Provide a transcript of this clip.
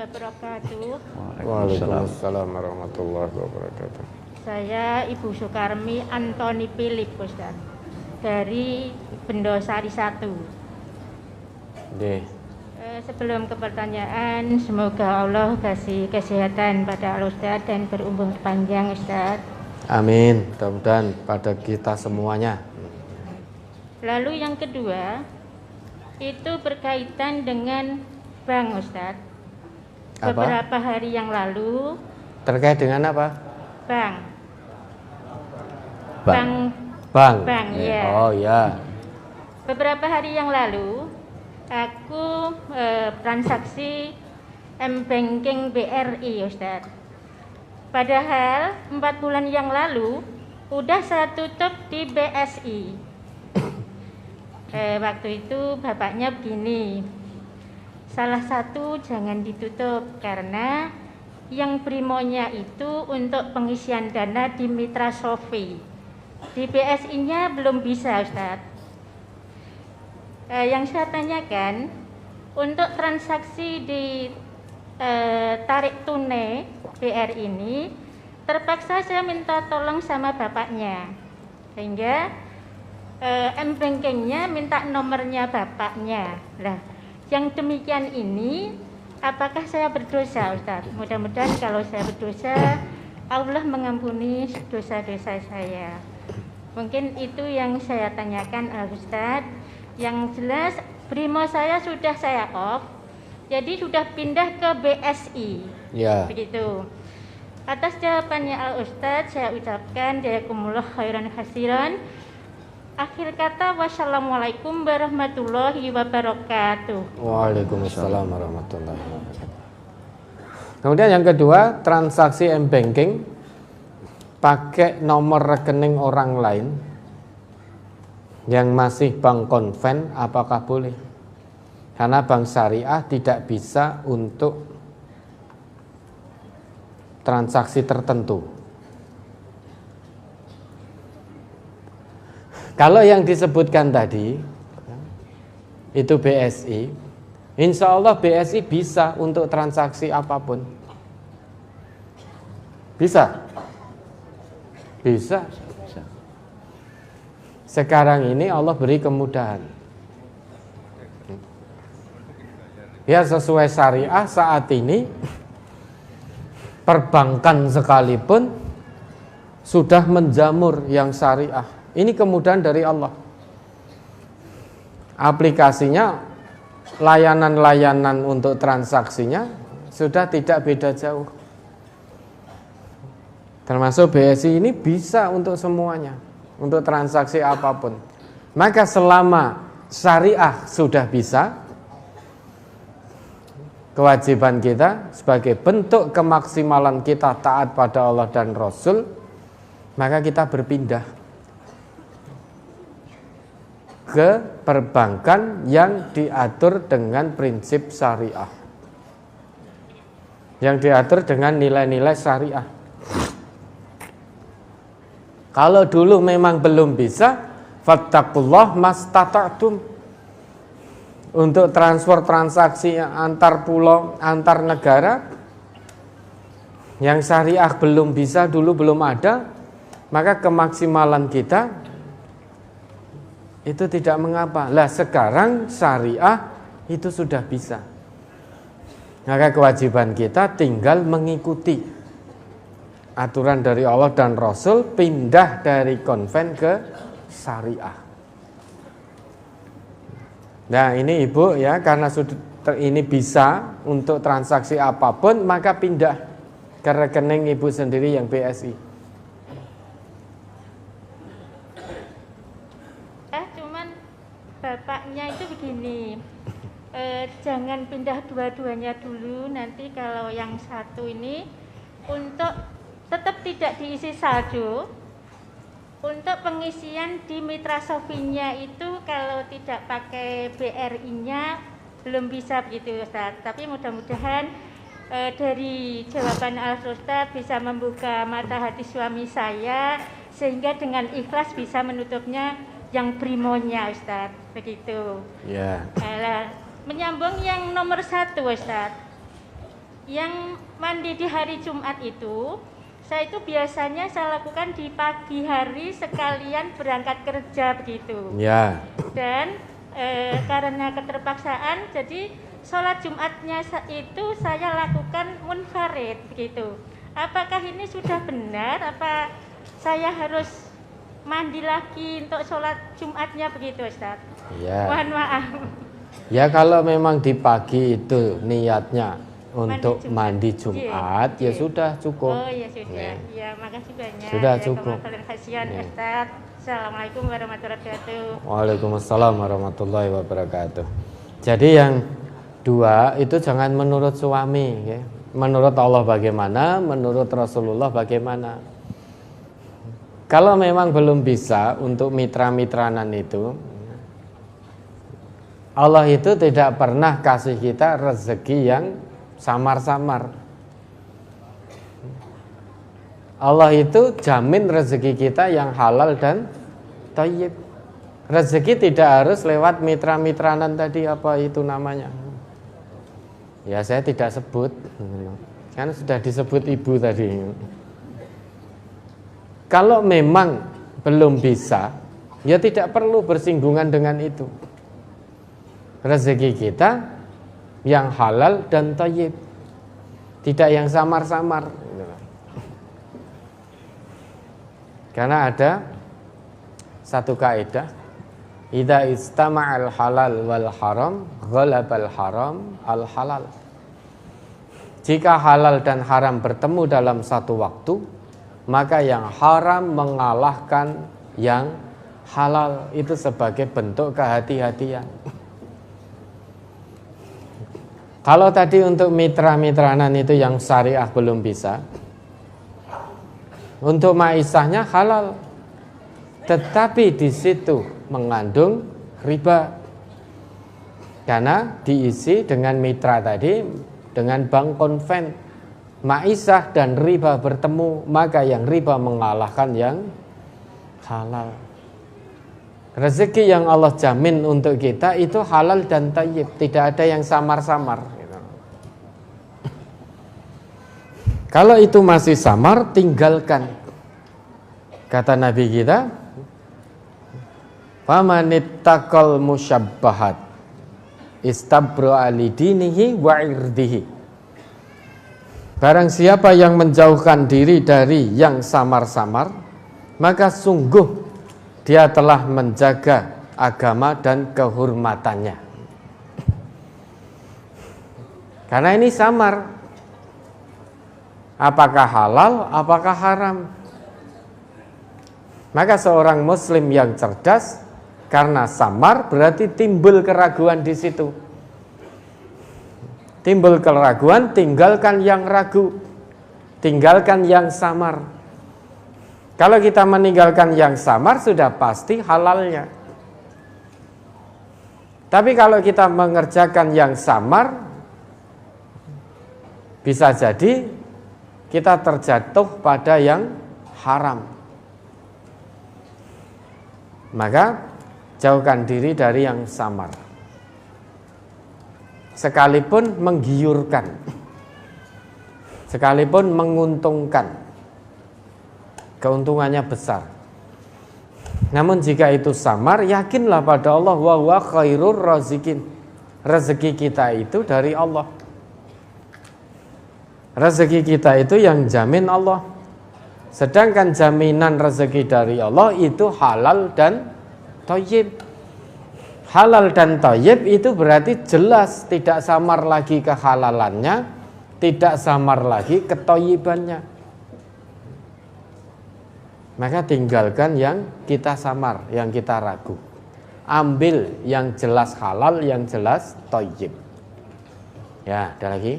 wabarakatuh. Waalaikumsalam warahmatullahi wabarakatuh. Saya Ibu Sukarmi Antoni Philip, Ustaz, dari Bendosari 1. Sebelum ke pertanyaan, semoga Allah kasih kesehatan pada Al-Ustaz dan berumur panjang, Ustaz. Amin, mudah-mudahan pada kita semuanya. Lalu yang kedua, itu berkaitan dengan bank, Ustaz. Beberapa hari yang lalu. Terkait dengan apa? Bank. Ya. Oh ya. Beberapa hari yang lalu, aku transaksi M-Banking BRI, Ustaz. Padahal 4 bulan yang lalu udah saya tutup di BSI. Waktu itu bapaknya begini, salah satu jangan ditutup karena yang primonya itu untuk pengisian dana di Mitra Sofi. Di BSI-nya belum bisa, Ustaz. Yang saya tanyakan, untuk transaksi di tarik tunai BR ini, terpaksa saya minta tolong sama bapaknya, sehingga M-Banking-nya minta nomornya bapaknya. Lah, yang demikian ini, apakah saya berdosa, Ustaz? Mudah-mudahan kalau saya berdosa, Allah mengampuni dosa-dosa saya. Mungkin itu yang saya tanyakan, Ustaz. Yang jelas, Brimo saya sudah saya off, jadi sudah pindah ke BSI. Ya. Begitu. Atas jawabannya Al-Ustaz, saya ucapkan jazakumullah khairan khasiran. Akhir kata, wassalamualaikum warahmatullahi wabarakatuh. Waalaikumsalam warahmatullahi wabarakatuh. Kemudian yang kedua, transaksi M-Banking pakai nomor rekening orang lain yang masih bank konven, apakah boleh? Karena bank syariah tidak bisa untuk transaksi tertentu. Kalau yang disebutkan tadi itu BSI, insya Allah BSI bisa untuk transaksi apapun. Bisa? Bisa. Sekarang ini Allah beri kemudahan. Ya, sesuai syariah saat ini perbankan sekalipun sudah menjamur yang syariah. Ini kemudahan dari Allah. Aplikasinya, layanan-layanan untuk transaksinya sudah tidak beda jauh. Termasuk BSI ini bisa untuk semuanya, untuk transaksi apapun. Maka selama syariah sudah bisa, kewajiban kita sebagai bentuk kemaksimalan kita taat pada Allah dan Rasul, maka kita berpindah ke perbankan yang diatur dengan prinsip syariah, yang diatur dengan nilai-nilai syariah. Kalau dulu memang belum bisa, fattaqullah mastata'tum, untuk transfer transaksi antar pulau, antar negara yang syariah belum bisa, dulu belum ada, maka kemaksimalan kita itu tidak mengapa. Lah sekarang syariah itu sudah bisa. Maka kewajiban kita tinggal mengikuti aturan dari Allah dan Rasul, pindah dari konven ke syariah. Nah ini Ibu ya, karena sudah ini bisa untuk transaksi apapun, maka pindah ke rekening Ibu sendiri yang BSI. Bapaknya itu begini, jangan pindah dua-duanya dulu, nanti kalau yang satu ini untuk tetap tidak diisi saldo, untuk pengisian di Mitra Sofinya itu kalau tidak pakai BRI-nya belum bisa begitu, Ustaz. Tapi mudah-mudahan dari jawaban Al-Ustaz bisa membuka mata hati suami saya, sehingga dengan ikhlas bisa menutupnya yang primonya, Ustaz, begitu. Ya. Menyambung yang nomor 1, Ustaz. yang mandi di hari Jumat itu, saya itu biasanya saya lakukan di pagi hari sekalian berangkat kerja begitu. Ya. Dan karena keterpaksaan, jadi sholat Jumatnya itu saya lakukan munfarid begitu. Apakah ini sudah benar? Apa saya harus mandi lagi untuk sholat Jumatnya begitu, Ustaz? Ya. Mohon maaf. Ya kalau memang di pagi itu niatnya untuk mandi Jumat, ya sudah cukup. Oh ya sudah. Ya makasih banyak. Sudah ya, cukup. Ya. Ustaz. Assalamualaikum warahmatullahi wabarakatuh. Waalaikumsalam warahmatullahi wabarakatuh. Jadi yang dua itu jangan menurut suami, ya. Menurut Allah bagaimana, menurut Rasulullah bagaimana. Kalau memang belum bisa untuk mitra-mitranan itu, Allah itu tidak pernah kasih kita rezeki yang samar-samar. Allah itu jamin rezeki kita yang halal dan thayyib. Rezeki tidak harus lewat mitra-mitranan tadi, apa itu namanya? Ya saya tidak sebut, kan sudah disebut ibu tadi. Kalau memang belum bisa, ya tidak perlu bersinggungan dengan itu. Rezeki kita yang halal dan thayyib, tidak yang samar-samar. Karena ada satu kaidah, idza istama'al halal wal haram ghalabal haram al halal. Jika halal dan haram bertemu dalam satu waktu, maka yang haram mengalahkan yang halal. Itu sebagai bentuk kehati-hatian. Kalau tadi untuk mitra-mitranan itu yang syariah belum bisa, untuk maisahnya halal, tetapi di situ mengandung riba, karena diisi dengan mitra tadi, dengan bank konven. Maisah dan riba bertemu, maka yang riba mengalahkan yang halal. Rezeki yang Allah jamin untuk kita itu halal dan thayyib, tidak ada yang samar-samar. Kalau itu masih samar, tinggalkan. Kata Nabi kita, famanittaqal musyabbahat istabra li dinihi wa irdihi. Barang siapa yang menjauhkan diri dari yang samar-samar, maka sungguh dia telah menjaga agama dan kehormatannya. Karena ini samar. Apakah halal, apakah haram? Maka seorang muslim yang cerdas, karena samar berarti timbul keraguan di situ. Timbul keraguan, tinggalkan yang ragu, tinggalkan yang samar. Kalau kita meninggalkan yang samar, sudah pasti halalnya. Tapi kalau kita mengerjakan yang samar, bisa jadi kita terjatuh pada yang haram. Maka jauhkan diri dari yang samar, sekalipun menggiurkan, sekalipun menguntungkan, keuntungannya besar. Namun jika itu samar, yakinlah pada Allah, wa huwa khairur razikin. Rezeki kita itu dari Allah. Rezeki kita itu yang jamin Allah. Sedangkan jaminan rezeki dari Allah itu halal dan thayyib. Halal dan thayyib itu berarti jelas, tidak samar lagi kehalalannya, tidak samar lagi kethayyibannya. Maka tinggalkan yang kita samar, yang kita ragu. Ambil yang jelas halal, yang jelas thayyib. Ya, ada lagi.